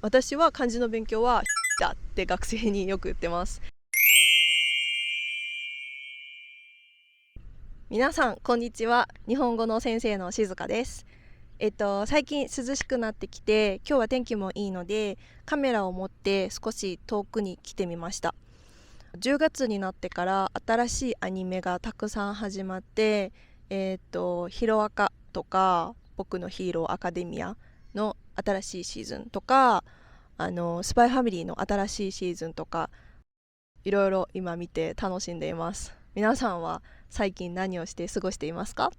私は漢字の勉強はだって学生によく言ってます。皆さんこんにちは。日本語の先生の静香です。最近涼しくなってきて、今日は天気もいいのでカメラを持って少し遠くに来てみました。10月になってから新しいアニメがたくさん始まって、ヒロアカとか僕のヒーローアカデミアの新しいシーズンとか、スパイファミリーの新しいシーズンとか、いろいろ今見て楽しんでいます。皆さんは最近何をして過ごしていますか？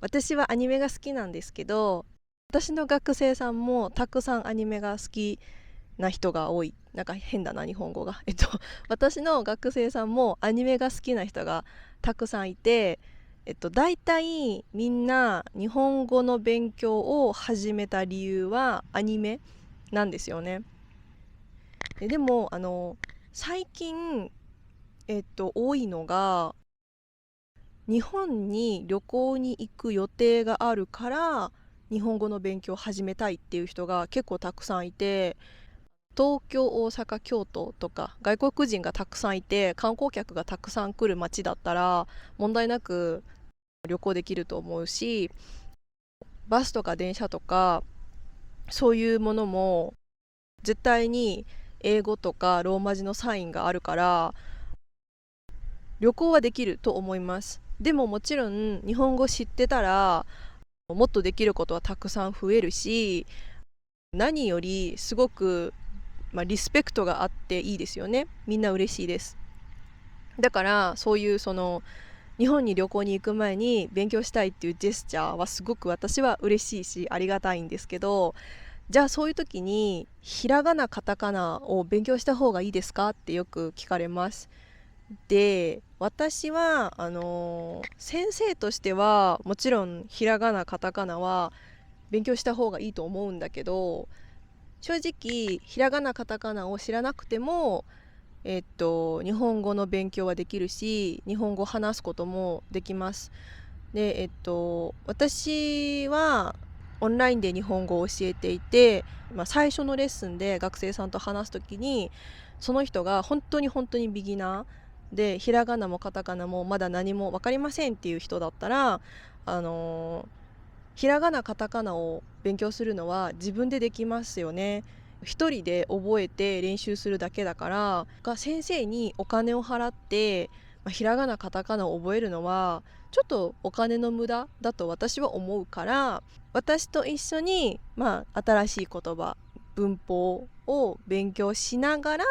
私はアニメが好きなんですけど、私の学生さんもたくさんアニメが好きな人が多い。なんか変だな日本語が。私の学生さんもアニメが好きな人がたくさんいて、大体みんな日本語の勉強を始めた理由はアニメなんですよね。でも最近多いのが、日本に旅行に行く予定があるから日本語の勉強を始めたいっていう人が結構たくさんいて、東京、大阪、京都とか外国人がたくさんいて観光客がたくさん来る街だったら問題なく旅行できると思うし、バスとか電車とかそういうものも絶対に英語とかローマ字のサインがあるから旅行はできると思います。でももちろん日本語知ってたらもっとできることはたくさん増えるし、何よりすごく、リスペクトがあっていいですよね。みんな嬉しいです。だからそういう日本に旅行に行く前に勉強したいっていうジェスチャーはすごく私は嬉しいしありがたいんですけど、じゃあそういう時にひらがなカタカナを勉強した方がいいですかってよく聞かれます。で、私は先生としてはもちろんひらがなカタカナは勉強した方がいいと思うんだけど、正直ひらがなカタカナを知らなくても日本語の勉強はできるし日本語を話すこともできます。で、私はオンラインで日本語を教えていて、最初のレッスンで学生さんと話すときにその人が本当に本当にビギナーでひらがなもカタカナもまだ何も分かりませんっていう人だったら、あのひらがなカタカナを勉強するのは自分でできますよね。一人で覚えて練習するだけだから、先生にお金を払って、ひらがなカタカナを覚えるのはちょっとお金の無駄だと私は思うから、私と一緒に、新しい言葉文法を勉強しながら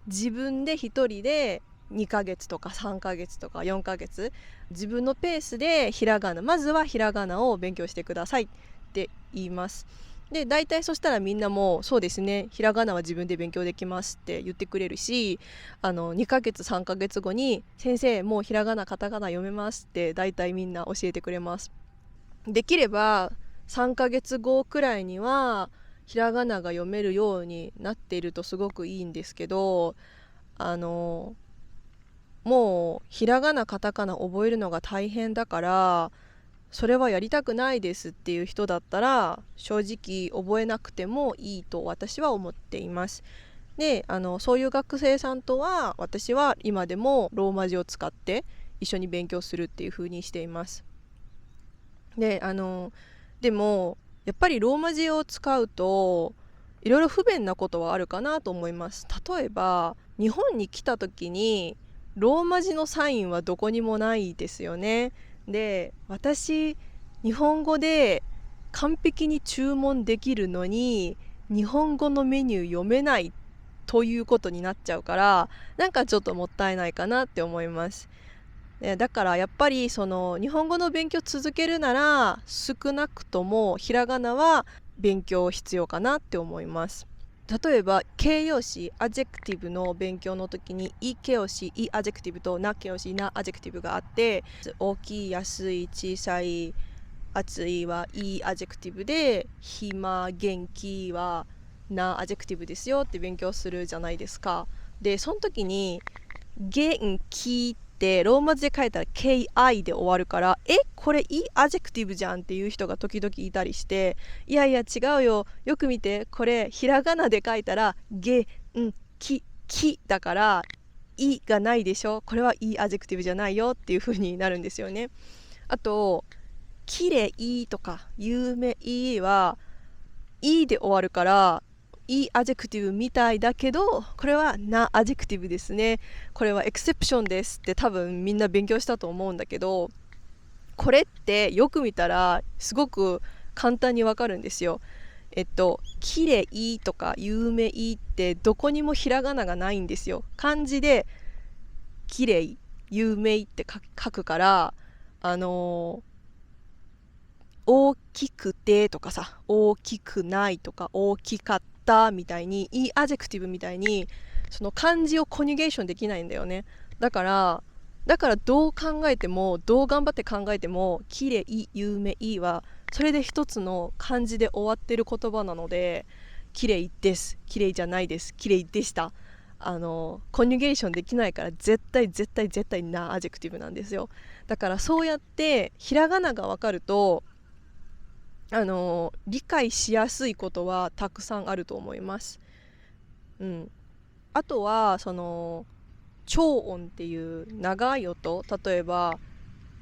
自分で一人で2ヶ月とか3ヶ月とか4ヶ月自分のペースでまずはひらがなを勉強してくださいって言います。で、大体そしたらみんなもそうですね、ひらがなは自分で勉強できますって言ってくれるし、2ヶ月3ヶ月後に先生もうひらがなカタカナ読めますって大体みんな教えてくれます。できれば3ヶ月後くらいにはひらがなが読めるようになっているとすごくいいんですけど、あのもうひらがなカタカナ覚えるのが大変だからそれはやりたくないですっていう人だったら正直覚えなくてもいいと私は思っています。で、そういう学生さんとは私は今でもローマ字を使って一緒に勉強するっていう風にしています。で、でもやっぱりローマ字を使うといろいろ不便なことはあるかなと思います。例えば日本に来た時にローマ字のサインはどこにもないですよね。で、私日本語で完璧に注文できるのに日本語のメニュー読めないということになっちゃうから、なんかちょっともったいないかなって思います。だからやっぱり日本語の勉強続けるなら少なくともひらがなは勉強必要かなって思います。例えば形容詞アジェクティブの勉強の時にい形容詞いアジェクティブとな形容詞なアジェクティブがあって、大きい安い小さい暑いはいいアジェクティブで、暇元気はなアジェクティブですよって勉強するじゃないですか。でその時に元気ってローマ字で書いたら KI で終わるから、これいいアジェクティブじゃんっていう人が時々いたりして、いやいや違うよ、よく見て、これひらがなで書いたらゲンキキだからいがないでしょ、これはいいアジェクティブじゃないよっていう風になるんですよね。あと綺麗とか有名はいいで終わるから、いいアジェクティブみたいだけど、これはなアジェクティブですね、これはエクセプションですって多分みんな勉強したと思うんだけど、これってよく見たらすごく簡単にわかるんですよ。綺麗とか有名ってどこにもひらがながないんですよ。漢字で綺麗有名って書くから、大きくてとかさ、大きくないとか大きかったみたいに、いいアジェクティブみたいにその漢字をコニュゲーションできないんだよね。だからどう考えても、どう頑張って考えても、綺麗有名はそれで一つの漢字で終わってる言葉なので、綺麗です、綺麗じゃないです、綺麗でした、コニュゲーションできないから、絶対なアジェクティブなんですよ。だからそうやってひらがなが分かると理解しやすいことはたくさんあると思います。あとはその長音っていう長い音、例えば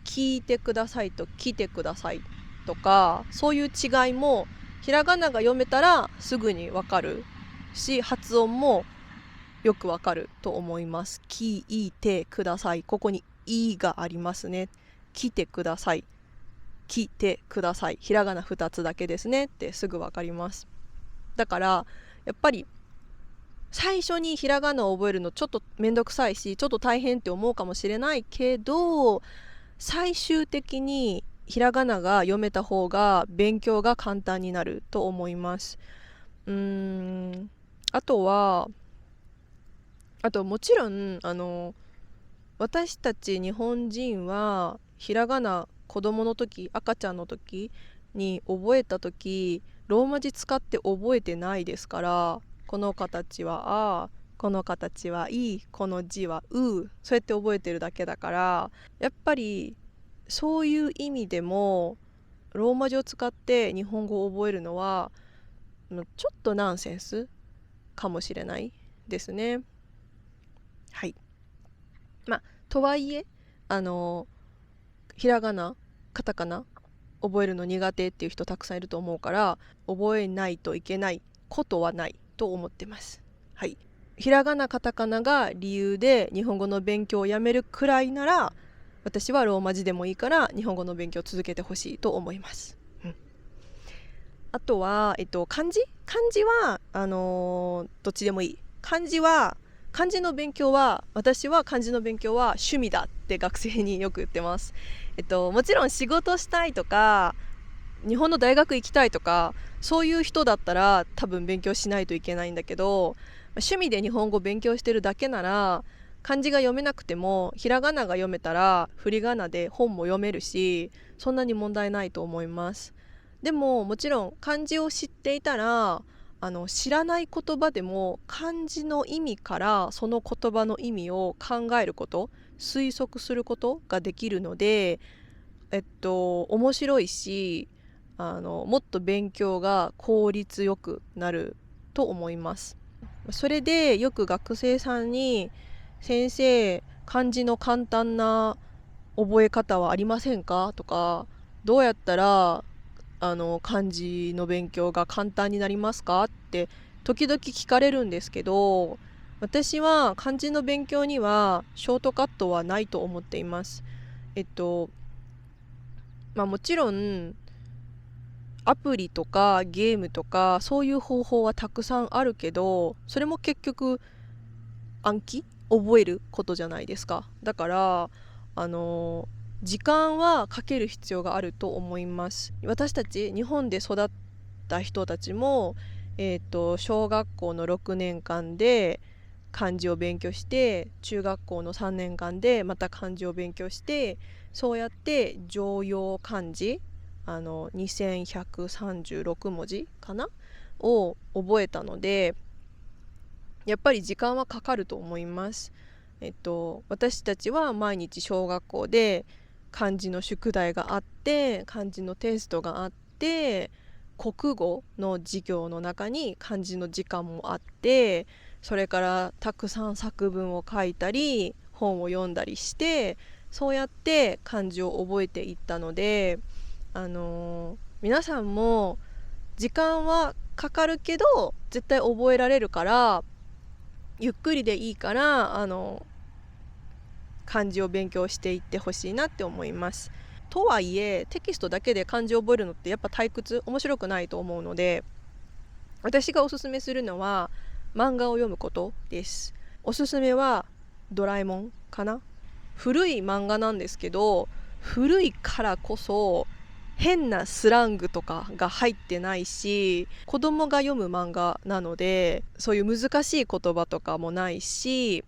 聞いてくださいと来てくださいとか、そういう違いもひらがなが読めたらすぐにわかるし、発音もよくわかると思います。聞いてください、ここにいがありますね。来てください、来てください、ひらがな2つだけですねってすぐわかります。だからやっぱり最初にひらがなを覚えるのちょっとめんどくさいし、ちょっと大変って思うかもしれないけど、最終的にひらがなが読めた方が勉強が簡単になると思います。あともちろん私たち日本人はひらがな子供の時、赤ちゃんの時に覚えた時、ローマ字使って覚えてないですから、この形はあ、この形はいこの字はう、そうやって覚えてるだけだから、やっぱりそういう意味でもローマ字を使って日本語を覚えるのはちょっとナンセンスかもしれないですね。はい。とはいえひらがなカタカナ覚えるの苦手っていう人たくさんいると思うから、覚えないといけないことはないと思ってます。はい。ひらがなカタカナが理由で日本語の勉強をやめるくらいなら、私はローマ字でもいいから日本語の勉強を続けてほしいと思います。あとは、漢字はどっちでもいい。漢字の勉強は、私は漢字の勉強は趣味だって学生によく言ってます。もちろん仕事したいとか日本の大学行きたいとか、そういう人だったら多分勉強しないといけないんだけど、趣味で日本語勉強してるだけなら、漢字が読めなくてもひらがなが読めたら振り仮名で本も読めるし、そんなに問題ないと思います。でももちろん漢字を知っていたら、知らない言葉でも漢字の意味からその言葉の意味を考えること、推測することができるので、面白いし、もっと勉強が効率よくなると思います。それでよく学生さんに、先生漢字の簡単な覚え方はありませんかとか、どうやったら漢字の勉強が簡単になりますかって時々聞かれるんですけど、私は漢字の勉強にはショートカットはないと思っています。もちろんアプリとかゲームとかそういう方法はたくさんあるけど、それも結局暗記覚えることじゃないですか。だから時間はかける必要があると思います。私たち日本で育った人たちも、小学校の6年間で漢字を勉強して、中学校の3年間でまた漢字を勉強して、そうやって常用漢字2136文字かなを覚えたので、やっぱり時間はかかると思います。私たちは毎日小学校で漢字の宿題があって漢字のテストがあって国語の授業の中に漢字の時間もあって、それからたくさん作文を書いたり本を読んだりして、そうやって漢字を覚えていったので、皆さんも時間はかかるけど絶対覚えられるから、ゆっくりでいいから漢字を勉強していってほしいなって思います。とはいえテキストだけで漢字を覚えるのってやっぱ退屈、面白くないと思うので、私がおすすめするのは漫画を読むことです。おすすめはドラえもんかな。古い漫画なんですけど、古いからこそ変なスラングとかが入ってないし、子供が読む漫画なのでそういう難しい言葉とかもないし、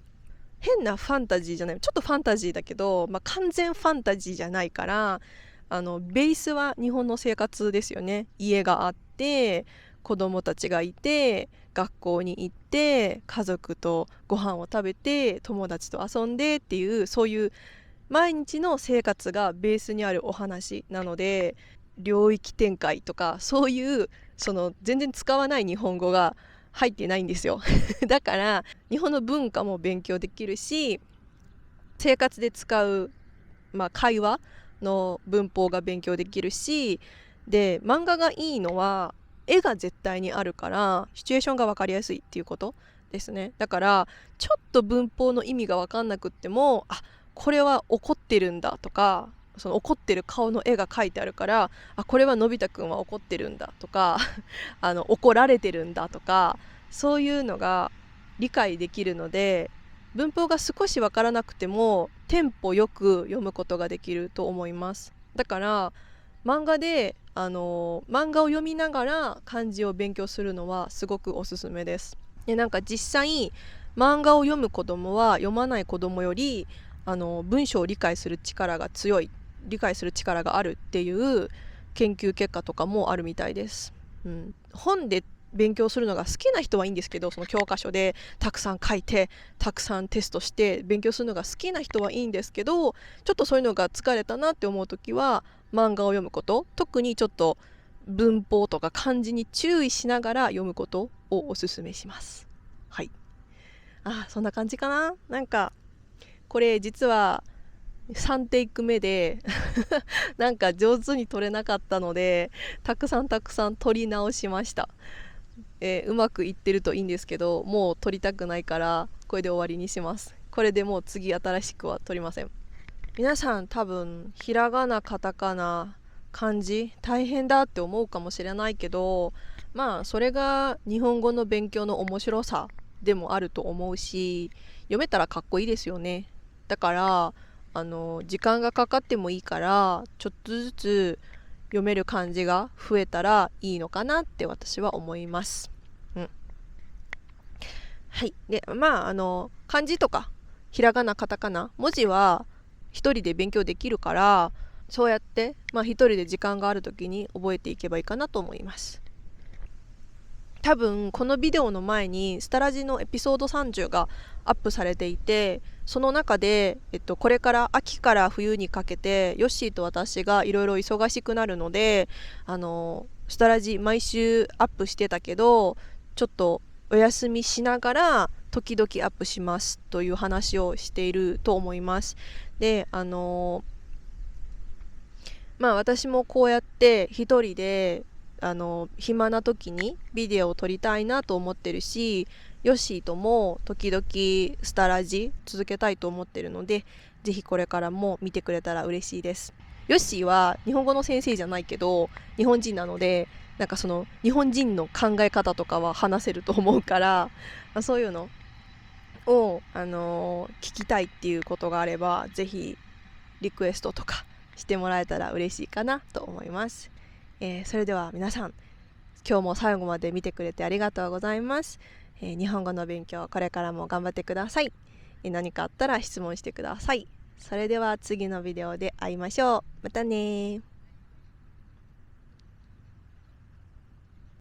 変なファンタジーじゃない、ちょっとファンタジーだけど、完全ファンタジーじゃないから、ベースは日本の生活ですよね。家があって子供たちがいて学校に行って家族とご飯を食べて友達と遊んでっていう、そういう毎日の生活がベースにあるお話なので、領域展開とかそういうその全然使わない日本語が入ってないんですよだから日本の文化も勉強できるし、生活で使う、会話の文法が勉強できるし、で漫画がいいのは絵が絶対にあるからシチュエーションが分かりやすいっていうことですね。だからちょっと文法の意味が分かんなくっても、あ、これは怒ってるんだとか、その怒ってる顔の絵が描いてあるから、あ、これはのび太くんは怒ってるんだとか怒られてるんだとか、そういうのが理解できるので、文法が少し分からなくてもテンポよく読むことができると思います。だから漫画で漫画を読みながら漢字を勉強するのはすごくおすすめです。で、なんか実際漫画を読む子供は読まない子供より文章を理解する力が強い、理解する力があるっていう研究結果とかもあるみたいです。本で勉強するのが好きな人はいいんですけど、その教科書でたくさん書いてたくさんテストして勉強するのが好きな人はいいんですけど、ちょっとそういうのが疲れたなって思う時は漫画を読むこと、特にちょっと文法とか漢字に注意しながら読むことをおすすめします。はい、そんな感じかな。なんかこれ実は3テイク目でなんか上手に撮れなかったのでたくさん撮り直しました。うまくいってるといいんですけど、もう撮りたくないからこれで終わりにします。これでもう次新しくは撮りません。皆さん多分ひらがな、カタカナ、漢字大変だって思うかもしれないけど、それが日本語の勉強の面白さでもあると思うし、読めたらかっこいいですよね。だから時間がかかってもいいからちょっとずつ読める漢字が増えたらいいのかなって私は思います。はい。で、漢字とかひらがな、カタカナ、文字は一人で勉強できるから、そうやって一人で時間がある時に覚えていけばいいかなと思います。多分このビデオの前にスタラジのエピソード30がアップされていて、その中で、これから秋から冬にかけてヨッシーと私がいろいろ忙しくなるのでスタラジ毎週アップしてたけどちょっとお休みしながら時々アップしますという話をしていると思います。で私もこうやって一人で暇な時にビデオを撮りたいなと思ってるし、ヨッシーとも時々スタラジ続けたいと思ってるので、ぜひこれからも見てくれたら嬉しいです。ヨッシーは日本語の先生じゃないけど日本人なので、なんかその日本人の考え方とかは話せると思うから、そういうのを、聞きたいっていうことがあればぜひリクエストとかしてもらえたら嬉しいかなと思います。それでは皆さん、今日も最後まで見てくれてありがとうございます。日本語の勉強これからも頑張ってください。何かあったら質問してください。それでは次のビデオで会いましょう。またね。